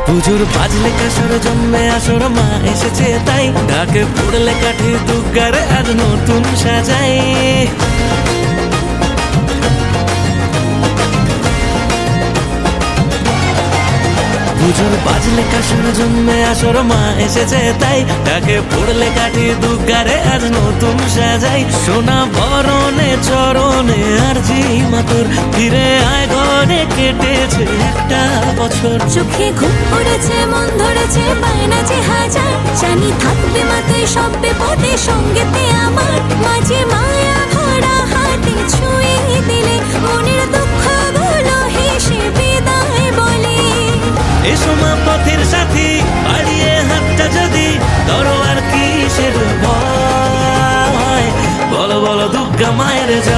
পুজোর বাজলে কাসর জন্মে আসর মা এসেছে তাই ঢাকে পড়লে কাঠি দুর্গারে আজ নতুন সাজাই। পুজোর বাজলে কাসর জন্মে আসর মা এসেছে তাই ঢাকে পড়লে কাঠি দুর্গারে আজ নতুন সাজাই। সোনা বরণে চরণে আর জি মাতুর ফিরে আয় ঘরে কেটেছে একটা বছর। চোখে ঘুম পড়েছে মন ধরেছে বায়না যে হাজার জানি থাকবে মাথায় সব বিপদে সঙ্গেতে আমার মাঝে মায়া ভরা হাতে ছুঁয়ে দিলে মনের দুঃখগুলো হেসে বিদায় বলে। এসো মা পথের সাথী বাড়িয়ে হাতটা যদি ধরো আর কিসের ভয় বলো বলো দুর্গা মায়ের জয়।